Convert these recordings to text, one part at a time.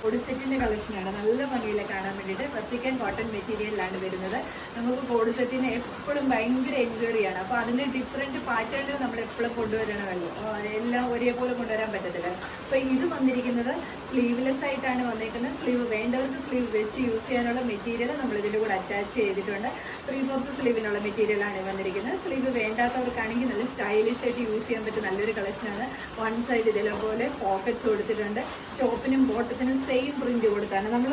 Code സെറ്റിന്റെ കളക്ഷനാണ്. നല്ല ഭംഗിയില്ല കാണാൻ വേണ്ടിയിട്ട്. വെർട്ടിക്കൻ കോട്ടൺ മെറ്റീരിയലിലാണ് വരുന്നത്. നമുക്ക് കോഡ് സെറ്റിന് എപ്പോഴും ഭയങ്കര എൻക്വയറിയാണ്. അപ്പോൾ അതിൻ്റെ ഡിഫറെൻറ്റ് പാറ്റേണുകൾ നമ്മൾ എപ്പോഴും കൊണ്ടുവരണമല്ലോ, എല്ലാം ഒരേപോലെ കൊണ്ടുവരാൻ പറ്റത്തില്ല. അപ്പോൾ ഇത് വന്നിരിക്കുന്നത് സ്ലീവ്ലെസ് ആയിട്ടാണ് വന്നിരിക്കുന്നത്. സ്ലീവ് വേണ്ടവർക്ക് സ്ലീവ് വെച്ച് യൂസ് ചെയ്യാനുള്ള മെറ്റീരിയൽ നമ്മൾ ഇതിൻ്റെ കൂടെ അറ്റാച്ച് ചെയ്തിട്ടുണ്ട്. 3/4 സ്ലീവിനുള്ള മെറ്റീരിയലാണ് വന്നിരിക്കുന്നത്. സ്ലീവ് വേണ്ടാത്തവർക്കാണെങ്കിൽ നല്ല സ്റ്റൈലിഷ് ആയിട്ട് യൂസ് ചെയ്യാൻ പറ്റും നല്ലൊരു കളക്ഷനാണ്. വൺ സൈഡ് ഇതേപോലെ പോക്കറ്റ്സ് കൊടുത്തിട്ടുണ്ട്. ടോപ്പിനും ബോട്ടത്തിനും സെയിം പ്രിന്റ് കൊടുത്താണ്. നമ്മൾ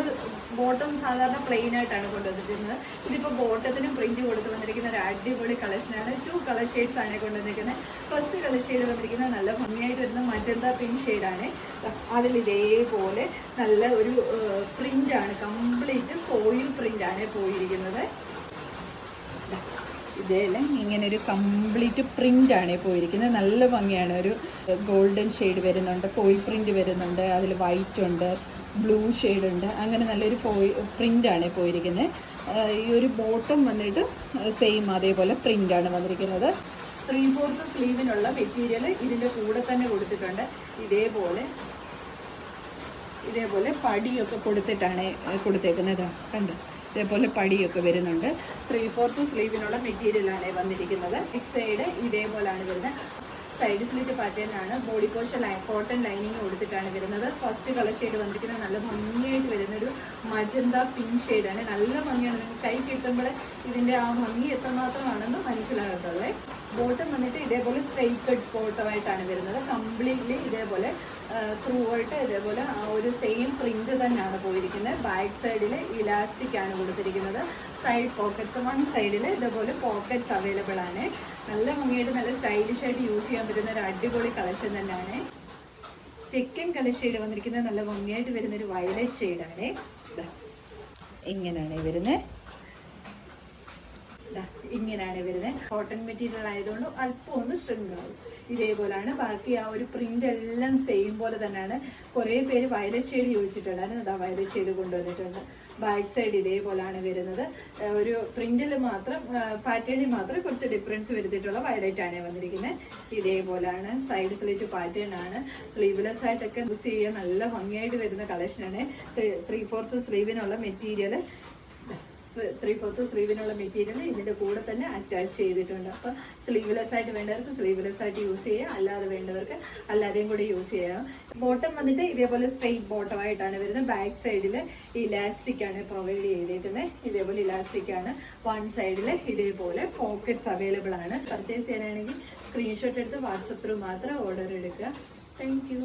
ബോട്ടം സാധാരണ പ്ലെയിൻ ആയിട്ടാണ് കൊണ്ടുവന്നിരിക്കുന്നത്. ഇതിപ്പോൾ ബോട്ടത്തിനും പ്രിന്റ് കൊടുത്ത് വന്നിരിക്കുന്ന ഒരു അടിപൊളി കളക്ഷനാണ്. 2 കളർ ഷെയ്ഡ്സ് ആണ് കൊണ്ടുവന്നിരിക്കുന്നത്. ഫസ്റ്റ് കളർ ഷെയ്ഡ് വന്നിരിക്കുന്നത് നല്ല ഭംഗിയായിട്ട് വരുന്ന മജന്ത പിങ്ക് ഷെയ്ഡാണ്. അതിൽ ഇതേപോലെ നല്ല ഒരു പ്രിന്റ് ആണ്, കംപ്ലീറ്റ് ഫോയിൽ പ്രിന്റ് ആണ് പോയിരിക്കുന്നത്. ഇതെല്ലാം ഇങ്ങനെ ഒരു കംപ്ലീറ്റ് പ്രിന്റ് ആണ് പോയിരിക്കുന്നത്. നല്ല ഭംഗിയാണ്. ഒരു ഗോൾഡൻ ഷെയ്ഡ് വരുന്നുണ്ട്, ഫോയിൽ പ്രിന്റ് വരുന്നുണ്ട്, അതിൽ വൈറ്റ് ഉണ്ട്, ബ്ലൂ ഷെയ്ഡ് ഉണ്ട്. അങ്ങനെ നല്ലൊരു പ്രിന്റ് ആണ് പോയിരിക്കുന്നത്. ഈ ഒരു ബോട്ടം വന്നിട്ട് സെയിം അതേപോലെ പ്രിന്റ് ആണ് വന്നിരിക്കുന്നത്. 3/4 സ്ലീവിനുള്ള മെറ്റീരിയൽ ഇതിൻ്റെ കൂടെ തന്നെ കൊടുത്തിട്ടുണ്ട്. ഇതേപോലെ പടിയൊക്കെ കൊടുത്തിട്ടാണ് കൊടുത്തേക്കുന്നത്. കണ്ടു, ഇതേപോലെ പടിയൊക്കെ വരുന്നുണ്ട്. 3/4 സ്ലീവിനുള്ള മെറ്റീരിയലാണ് വന്നിരിക്കുന്നത്. നെക്സ്റ്റ് സൈഡ് ഇതേപോലെയാണ് വരുന്നത്. സൈഡ് സ്ലിറ്റ് പാറ്റേൺ ആണ്. ബോഡി പോർഷൻ കോട്ടൺ ലൈനിങ് കൊടുത്തിട്ടാണ് വരുന്നത്. ഫസ്റ്റ് കളർ ഷെയ്ഡ് വന്നിരിക്കുന്നത് നല്ല ഭംഗിയായിട്ട് വരുന്നൊരു മജന്ത പിങ്ക് ഷെയ്ഡാണ്. നല്ല ഭംഗിയാണ്. നിങ്ങൾക്ക് കൈ കിട്ടുമ്പോൾ ഇതിൻ്റെ ആ ഭംഗി എത്രമാത്രമാണെന്ന് മനസ്സിലാകത്തുള്ളേ. ബോട്ടം വന്നിട്ട് ഇതേപോലെ സ്ട്രെയിറ്റ് കട്ട് ബോട്ടമായിട്ടാണ് വരുന്നത്. കംപ്ലീറ്റ്ലി ഇതേപോലെ ത്രൂ ആയിട്ട് ഇതേപോലെ ആ ഒരു സെയിം പ്രിന്റ് തന്നെയാണ് പോയിരിക്കുന്നത്. ബാക്ക് സൈഡിൽ ഇലാസ്റ്റിക് ആണ് കൊടുത്തിരിക്കുന്നത്. സൈഡ് പോക്കറ്റ്സ്, വൺ സൈഡിൽ ഇതേപോലെ പോക്കറ്റ്സ് അവൈലബിൾ ആണ്. നല്ല ഭംഗിയായിട്ട് നല്ല സ്റ്റൈലിഷ് ആയിട്ട് യൂസ് ചെയ്യാൻ പറ്റുന്ന ഒരു അടിപൊളി കളക്ഷൻ തന്നെയാണ്. സെക്കൻഡ് കളർ ഷെയ്ഡ് വന്നിരിക്കുന്നത് നല്ല ഭംഗിയായിട്ട് വരുന്നൊരു വയലറ്റ് ഷെയ്ഡാണ്. ഇങ്ങനെയാണ് വരുന്നത്. ഇങ്ങനെയാണ് വരുന്നത്. കോട്ടൺ മെറ്റീരിയൽ ആയതുകൊണ്ട് അല്പം ഒന്ന് സ്ട്രിങ് ആവും. ഇതേപോലെയാണ്. ബാക്കി ആ ഒരു പ്രിന്റ് എല്ലാം സെയിം പോലെ തന്നെയാണ്. കുറേ പേര് വയലറ്റ് ഷെയ്ഡ് ചോദിച്ചിട്ടുണ്ടായിരുന്നു. അതാ വയലറ്റ് ഷെയ്ഡ് കൊണ്ടുവന്നിട്ടുണ്ട്. ബാക്ക് സൈഡ് ഇതേപോലെയാണ് വരുന്നത്. ഒരു പ്രിന്റിൽ മാത്രം, പാറ്റേണിൽ മാത്രം കുറച്ച് ഡിഫറൻസ് വരുത്തിയിട്ടുള്ള വയലറ്റ് ആണ് വന്നിരിക്കുന്നത്. ഇതേപോലെയാണ്. സൈഡ് സ്ലിറ്റ് പാറ്റേൺ ആണ്. സ്ലീവ്ലെസ് ആയിട്ടൊക്കെ യൂസ് ചെയ്യാൻ നല്ല ഭംഗിയായിട്ട് വരുന്ന കളക്ഷനാണ്. 3/4 സ്ലീവിനുള്ള മെറ്റീരിയൽ 3/4 സ്ലീവിനുള്ള മെറ്റീരിയൽ ഇതിൻ്റെ കൂടെ തന്നെ അറ്റാച്ച് ചെയ്തിട്ടുണ്ട്. അപ്പോൾ സ്ലീവ്ലെസ് ആയിട്ട് വേണ്ടവർക്ക് സ്ലീവ്ലെസ് ആയിട്ട് യൂസ് ചെയ്യാം, അല്ലാതെ വേണ്ടവർക്ക് അല്ലാതെയും കൂടി യൂസ് ചെയ്യാം. ബോട്ടം വന്നിട്ട് ഇതേപോലെ സ്ട്രെയിറ്റ് ബോട്ടം ആയിട്ടാണ് വരുന്നത്. ബാക്ക് സൈഡിൽ ഇലാസ്റ്റിക് ആണ് പ്രൊവൈഡ് ചെയ്തിരിക്കുന്നത്. ഇതേപോലെ ഇലാസ്റ്റിക് ആണ്. വൺ സൈഡിൽ ഇതേപോലെ പോക്കറ്റ്സ് അവൈലബിൾ ആണ്. പർച്ചേസ് ചെയ്യാനാണെങ്കിൽ സ്ക്രീൻഷോട്ട് എടുത്ത് വാട്സപ്പ് ത്രൂ മാത്രം ഓർഡർ എടുക്കുക. Thank you.